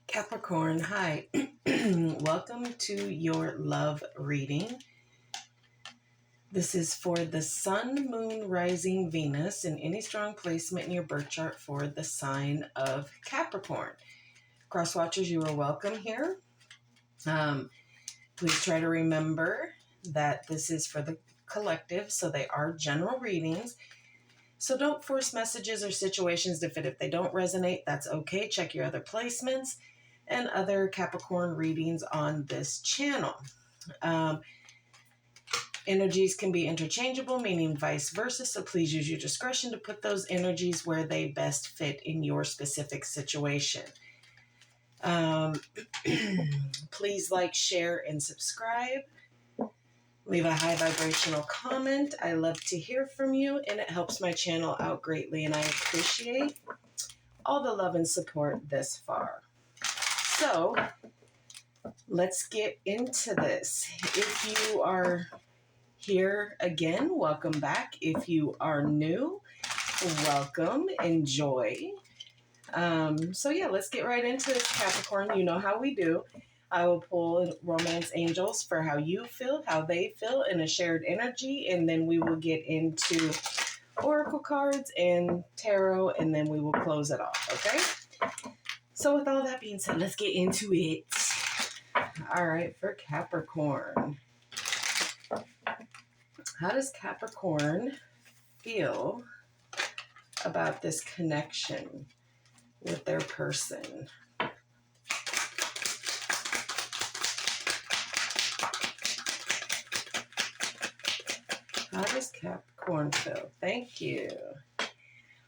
Capricorn, hi. Welcome to your love reading. This is for the Sun, Moon, Rising, Venus in any strong placement in your birth chart for the sign of Capricorn. Crosswatchers, you are welcome here. Please try to remember that this is for the collective, so they are general readings. So don't force messages or situations to fit. If they don't resonate, that's okay. Check your other placements and other Capricorn readings on this channel. Energies can be interchangeable, meaning vice versa, so please use your discretion to put those energies where they best fit in your specific situation. Please like, share, and subscribe. Leave a high vibrational comment. I love to hear from you, and it helps my channel out greatly, and I appreciate all the love and support this far. So, let's get into this. If you are here again, welcome back. If you are new, welcome, enjoy. So yeah, let's get right into this, Capricorn. You know how we do. I will pull romance angels for how you feel, how they feel in a shared energy, and then we will get into oracle cards and tarot, and then we will close it off, okay? So with all that being said, let's get into it. All right, for Capricorn. How does Capricorn feel about this connection with their person? How does Capricorn feel? Thank you.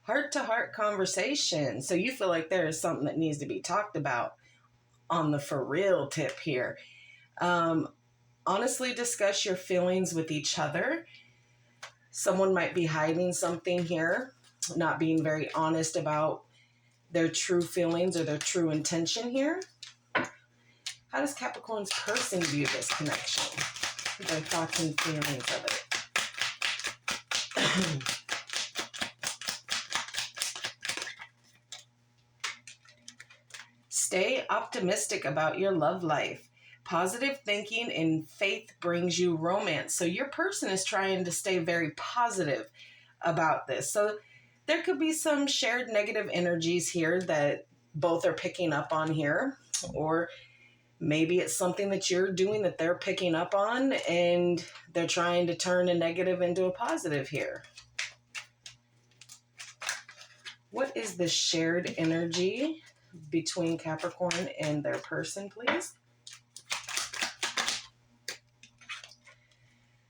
Heart-to-heart conversation. So you feel like there is something that needs to be talked about on the for real tip here. Honestly discuss your feelings with each other. Someone might be hiding something here, not being very honest about their true feelings or their true intention here. How does Capricorn's person view this connection? Their thoughts and feelings of it. Stay optimistic about your love life. Positive thinking and faith brings you romance. So your person is trying to stay very positive about this. So there could be some shared negative energies here that both are picking up on here. Or maybe it's something that you're doing that they're picking up on and they're trying to turn a negative into a positive here. What is the shared energy between Capricorn and their person, please?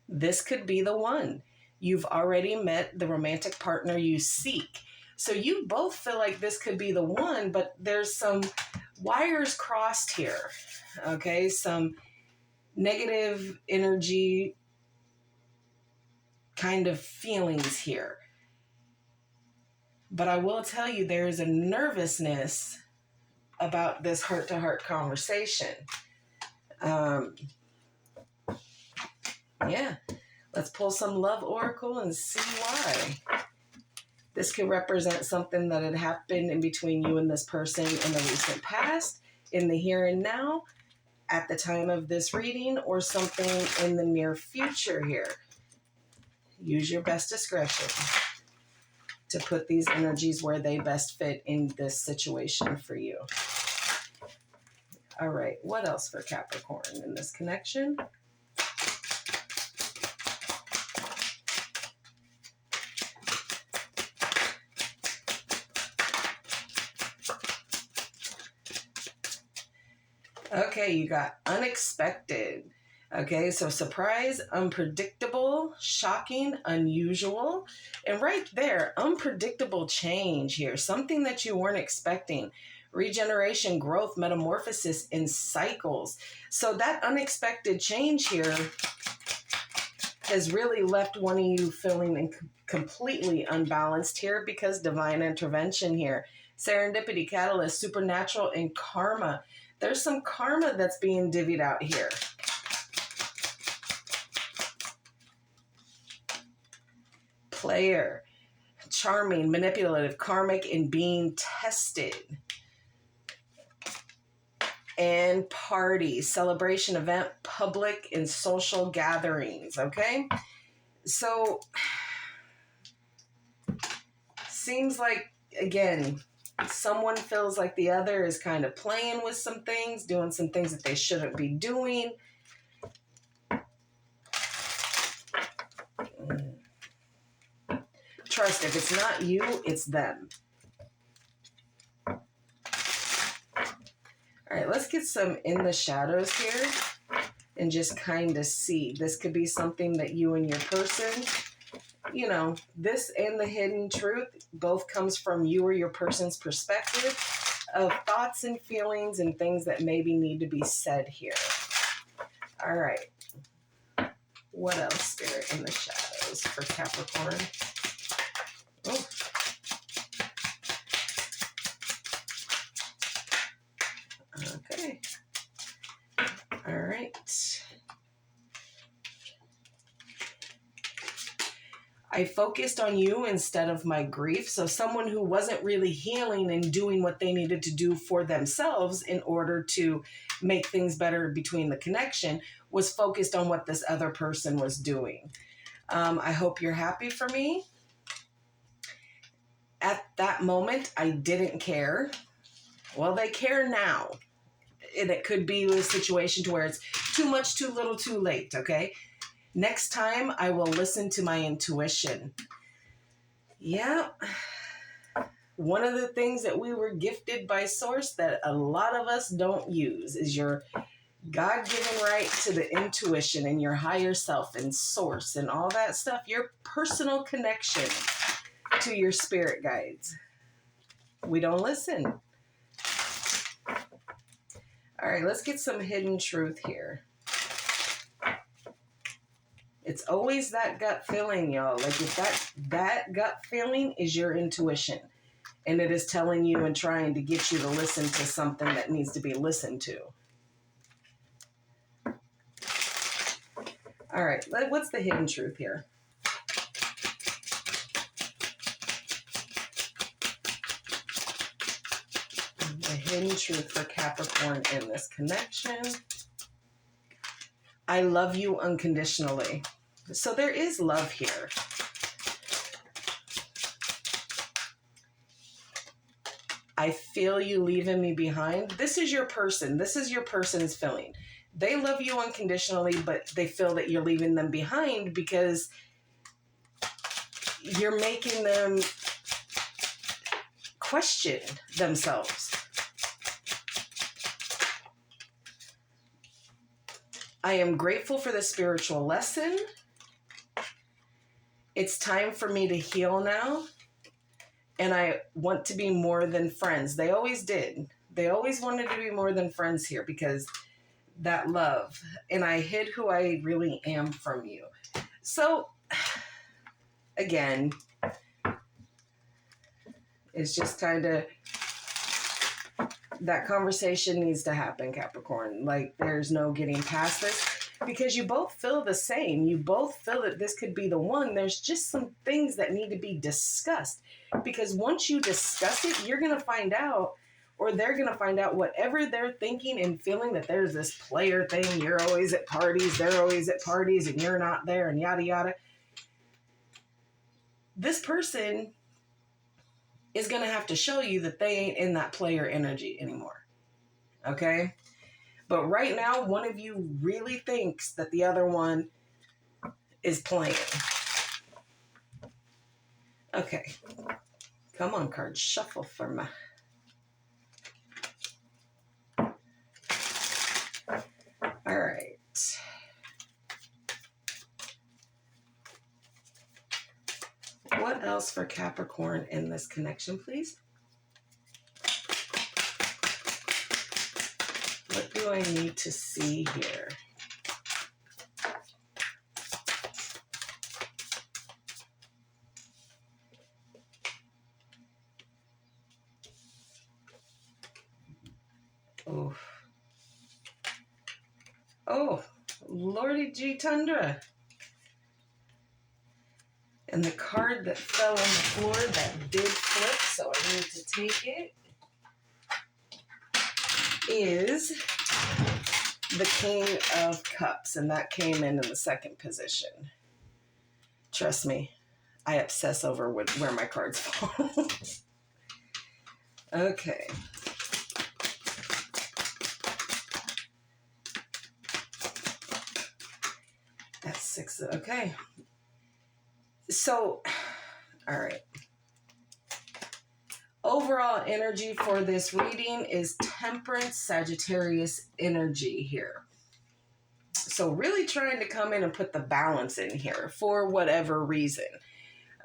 This could be the one. You've already met the romantic partner you seek. So you both feel like this could be the one, but there's some wires crossed here. Okay, some negative energy kind of feelings here. But I will tell you, there is a nervousness about this heart-to-heart conversation. Yeah, let's pull some love oracle and see why. This could represent something that had happened in between you and this person in the recent past, in the here and now, at the time of this reading, or something in the near future here. Use your best discretion to put these energies where they best fit in this situation for you. All right, what else for Capricorn in this connection? Okay, you got unexpected. Okay, so surprise, unpredictable, shocking, unusual. And right there, unpredictable change here. Something that you weren't expecting. Regeneration, growth, metamorphosis in cycles. So that unexpected change here has really left one of you feeling completely unbalanced here because divine intervention here. Serendipity, catalyst, supernatural, and karma. There's some karma that's being divvied out here. Player, charming, manipulative, karmic, and being tested. and parties, celebration, event, public and social gatherings, okay? So, seems like, again, someone feels like the other is kind of playing with some things, doing some things that they shouldn't be doing. Trust, if it's not you, it's them. All right, let's get some in the shadows here and just kind of see. This could be something that you and your person, you know, this and the hidden truth both comes from you or your person's perspective of thoughts and feelings and things that maybe need to be said here. All right. What else, Spirit, in the shadows for Capricorn? Oh. Okay. All right. I focused on you instead of my grief. So someone who wasn't really healing and doing what they needed to do for themselves in order to make things better between the connection was focused on what this other person was doing. I hope you're happy for me. At that moment, I didn't care. Well, they care now. And it could be a situation to where it's too much, too little, too late, okay? Next time, I will listen to my intuition. Yeah. One of the things that we were gifted by Source that a lot of us don't use is your God-given right to the intuition and your higher self and Source and all that stuff. Your personal connection to your spirit guides. We don't listen. All right, let's get some hidden truth here. It's always that gut feeling, y'all. Like if that gut feeling is your intuition and it is telling you and trying to get you to listen to something that needs to be listened to. All right, what's the hidden truth here? The hidden truth for Capricorn in this connection. I love you unconditionally. So there is love here. I feel you leaving me behind. This is your person. This is your person's feeling. They love you unconditionally, but they feel that you're leaving them behind because you're making them question themselves. I am grateful for the spiritual lesson. It's time for me to heal now. And I want to be more than friends. They always did. They always wanted to be more than friends here because that love. And I hid who I really am from you. So, again, it's just kind of, that conversation needs to happen, Capricorn. Like, there's no getting past this because you both feel the same. You both feel that this could be the one. There's just some things that need to be discussed because once you discuss it, you're going to find out, or they're going to find out whatever they're thinking and feeling that there's this player thing. You're always at parties. They're always at parties and you're not there and yada, yada. This person is going to have to show you that they ain't in that player energy anymore. Okay? But right now, one of you really thinks that the other one is playing. Okay. Come on, cards. Shuffle for me. All right. What else for Capricorn in this connection, please? What do I need to see here? Oh. Oh, Lordy G Tundra. And the card that fell on the floor, that did flip, so I need to take it, is the King of Cups, and that came in the second position. Trust me, I obsess over where my cards fall. Okay. That's 6. Okay. So, all right. Overall energy for this reading is Temperance, Sagittarius energy here. So really trying to come in and put the balance in here for whatever reason.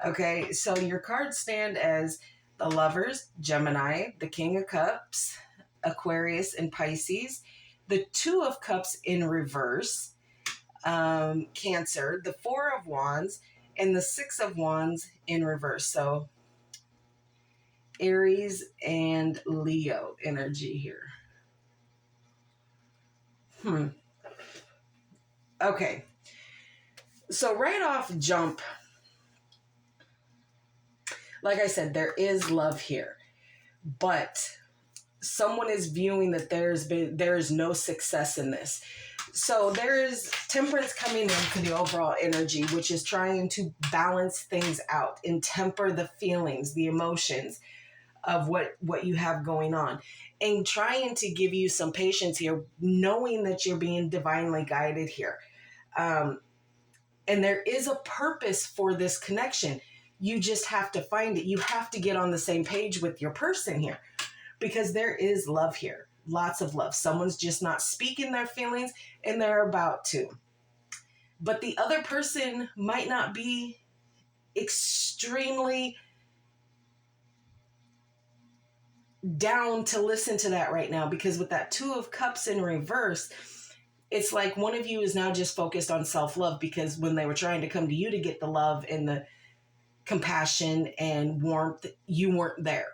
Okay, so your cards stand as the Lovers, Gemini, the King of Cups, Aquarius, and Pisces, the Two of Cups in reverse, Cancer, the Four of Wands, and the Six of Wands in reverse. So Aries and Leo energy here. Okay. So right off jump, like I said, there is love here, but someone is viewing that there is no success in this. So there is Temperance coming in for the overall energy, which is trying to balance things out and temper the feelings, the emotions of what you have going on, and trying to give you some patience here, knowing that you're being divinely guided here. And there is a purpose for this connection. You just have to find it. You have to get on the same page with your person here, because there is love here. Lots of love. Someone's just not speaking their feelings, and they're about to. But the other person might not be extremely down to listen to that right now, because with that Two of Cups in reverse, it's like one of you is now just focused on self-love, because when they were trying to come to you to get the love and the compassion and warmth, you weren't there.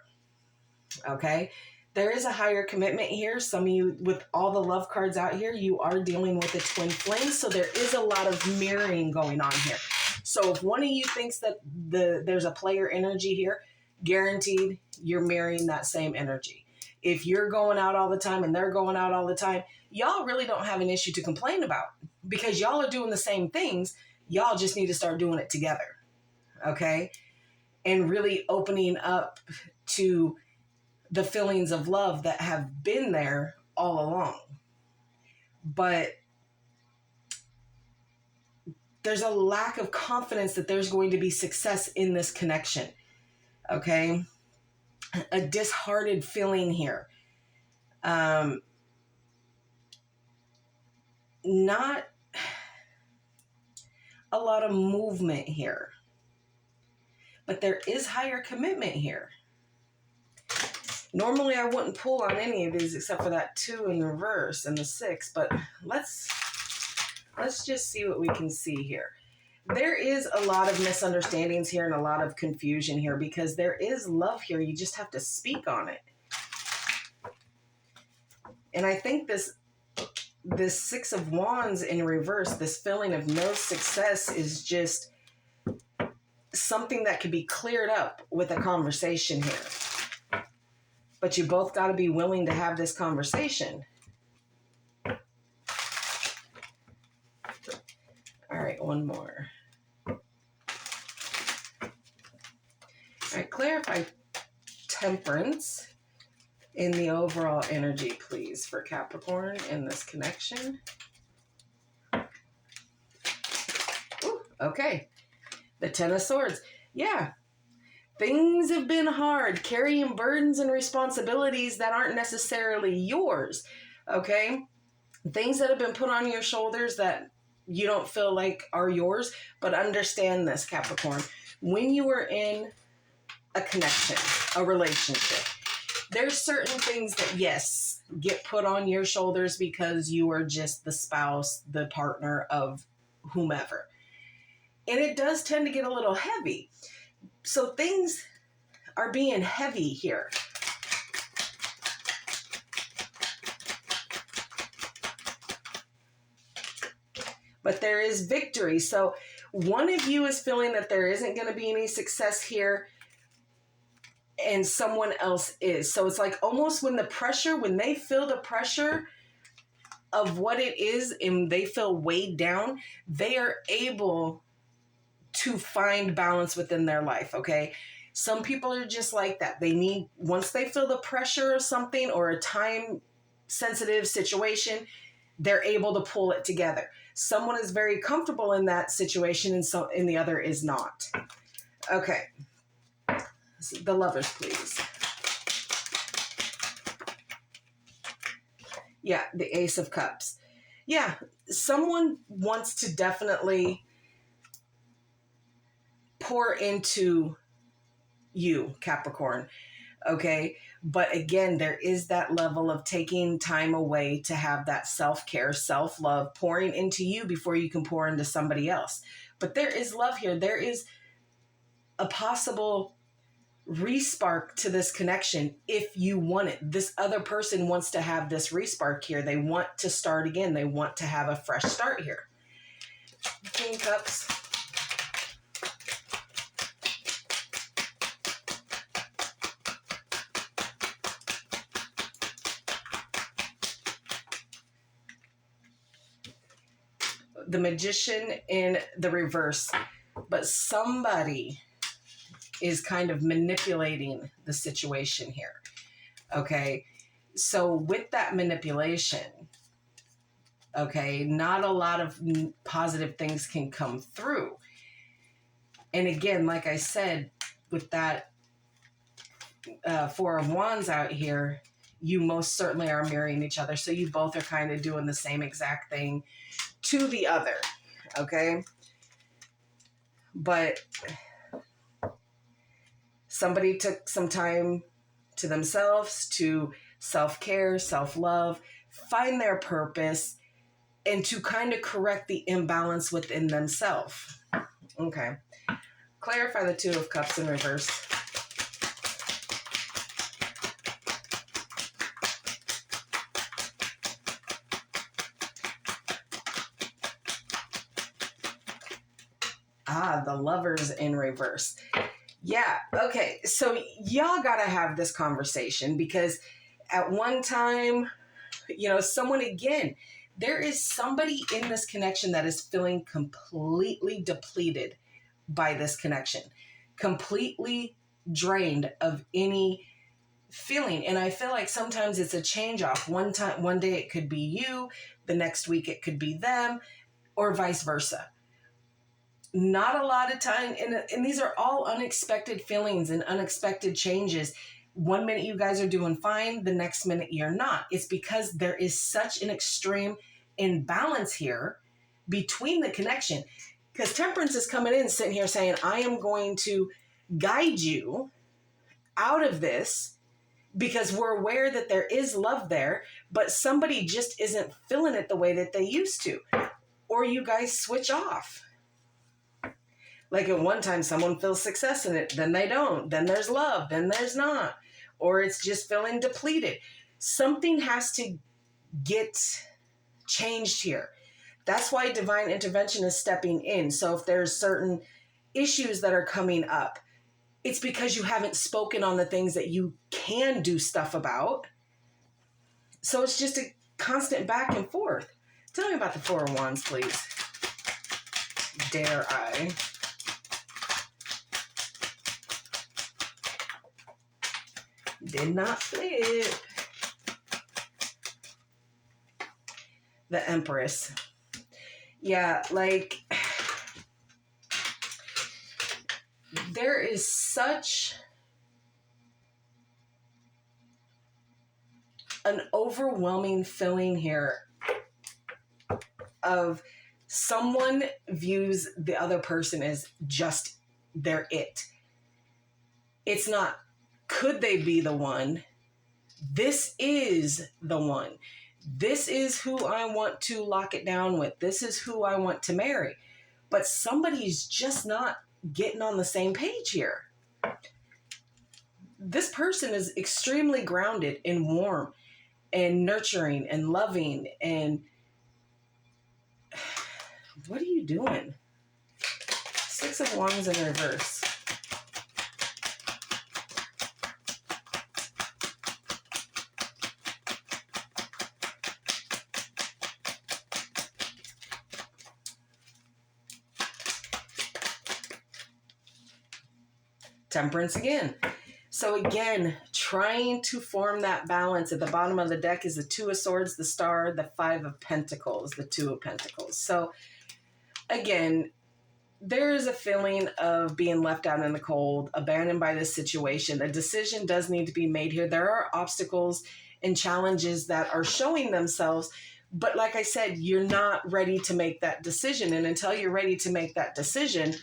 Okay? There is a higher commitment here. Some of you, with all the love cards out here, you are dealing with a twin flame. So there is a lot of mirroring going on here. So if one of you thinks that there's a player energy here, guaranteed you're mirroring that same energy. If you're going out all the time and they're going out all the time, y'all really don't have an issue to complain about, because y'all are doing the same things. Y'all just need to start doing it together. Okay? And really opening up to the feelings of love that have been there all along. But there's a lack of confidence that there's going to be success in this connection. Okay? A disheartened feeling here. Not a lot of movement here. But there is higher commitment here. Normally, I wouldn't pull on any of these except for that 2 in reverse and the 6. But let's just see what we can see here. There is a lot of misunderstandings here and a lot of confusion here, because there is love here. You just have to speak on it. And I think this 6 of Wands in reverse, this feeling of no success, is just something that could be cleared up with a conversation here. But you both got to be willing to have this conversation. All right, one more. All right, clarify Temperance in the overall energy, please, for Capricorn in this connection. Ooh, okay. The 10 of Swords. Yeah. Things have been hard, carrying burdens and responsibilities that aren't necessarily yours, okay? Things that have been put on your shoulders that you don't feel like are yours, but understand this, Capricorn. When you are in a connection, a relationship, there's certain things that, yes, get put on your shoulders because you are just the spouse, the partner of whomever. And it does tend to get a little heavy. So things are being heavy here. But there is victory. So one of you is feeling that there isn't going to be any success here. and someone else is. So it's like almost when they feel the pressure of what it is and they feel weighed down, they are able to find balance within their life, okay? Some people are just like that. Once they feel the pressure of something or a time-sensitive situation, they're able to pull it together. Someone is very comfortable in that situation and the other is not. Okay. The Lovers, please. Yeah, the Ace of Cups. Yeah, someone wants to definitely pour into you, Capricorn, okay? But again, there is that level of taking time away to have that self-care, self-love, pouring into you before you can pour into somebody else. But there is love here. There is a possible respark to this connection if you want it. This other person wants to have this respark here. They want to start again. They want to have a fresh start here. King Cups. The Magician in the reverse. But somebody is kind of manipulating the situation here. Okay. So with that manipulation, okay, not a lot of positive things can come through. And again, like I said, with that Four of Wands out here, you most certainly are mirroring each other. So you both are kind of doing the same exact thing to the other. Okay. But somebody took some time to themselves to self-care, self-love, find their purpose, and to kind of correct the imbalance within themselves. Okay. Clarify the Two of Cups in reverse. The Lovers in reverse. Yeah, okay. So y'all got to have this conversation because at one time, someone, again, there is somebody in this connection that is feeling completely depleted by this connection, completely drained of any feeling. And I feel like sometimes it's a change off. One day it could be you, the next week it could be them, or vice versa. Not a lot of time, and these are all unexpected feelings and unexpected changes. One minute you guys are doing fine, the next minute you're not. It's because there is such an extreme imbalance here between the connection. Because Temperance is coming in, sitting here saying, I am going to guide you out of this because we're aware that there is love there, but somebody just isn't feeling it the way that they used to. Or you guys switch off. Like at one time, someone feels success in it, then they don't. Then there's love, then there's not. Or it's just feeling depleted. Something has to get changed here. That's why divine intervention is stepping in. So if there's certain issues that are coming up, it's because you haven't spoken on the things that you can do stuff about. So it's just a constant back and forth. Tell me about the Four of Wands, please. Dare I? Did not flip. The Empress. Yeah, like there is such an overwhelming feeling here of someone views the other person as just their it. It's not, could they be the one? This is the one. This is who I want to lock it down with. This is who I want to marry. But somebody's just not getting on the same page here. This person is extremely grounded and warm and nurturing and loving. And what are you doing? Six of Wands in reverse. Temperance again. So again, trying to form that balance. At the bottom of the deck is the Two of Swords, the Star, the Five of Pentacles, the Two of Pentacles. So again, there is a feeling of being left out in the cold, abandoned by this situation. A decision does need to be made here. There are obstacles and challenges that are showing themselves. But like I said, you're not ready to make that decision. And until you're ready to make that decision,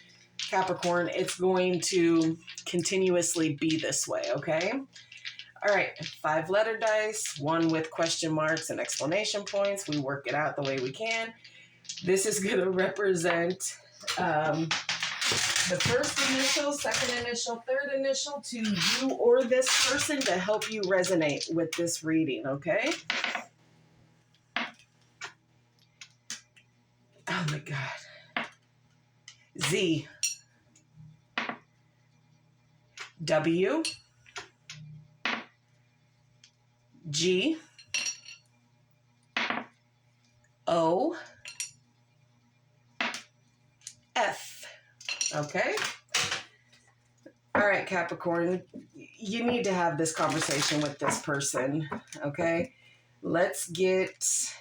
Capricorn, it's going to continuously be this way, okay? All right, 5-letter dice, one with question marks and exclamation points. We work it out the way we can. This is going to represent the first initial, second initial, third initial to you or this person to help you resonate with this reading, okay? Oh my God. Z. W. G. O. F. Okay? All right, Capricorn, you need to have this conversation with this person, okay? Let's get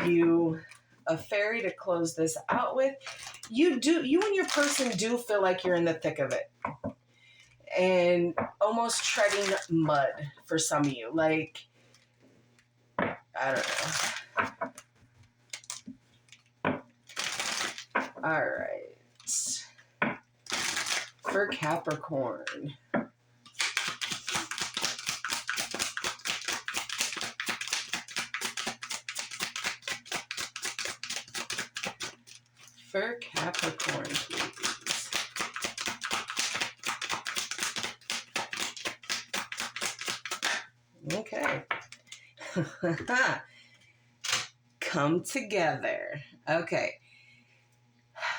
you a fairy to close this out with. You and your person do feel like you're in the thick of it and almost treading mud for some of you. Like, I don't know. All right. For Capricorn. For Capricorn, please. Okay. Come together. Okay.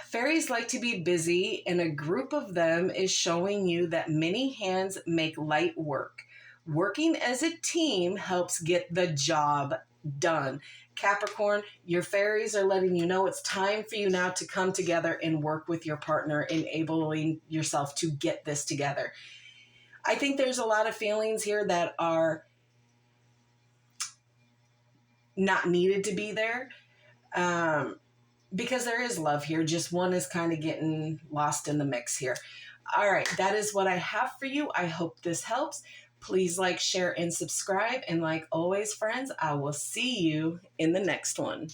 Fairies like to be busy, and a group of them is showing you that many hands make light work. Working as a team helps get the job done. Capricorn, your fairies are letting you know it's time for you now to come together and work with your partner, enabling yourself to get this together. I think there's a lot of feelings here that are not needed to be there. Because there is love here. Just one is kind of getting lost in the mix here. All right, that is what I have for you. I hope this helps. Please like, share, and subscribe. And like always, friends, I will see you in the next one.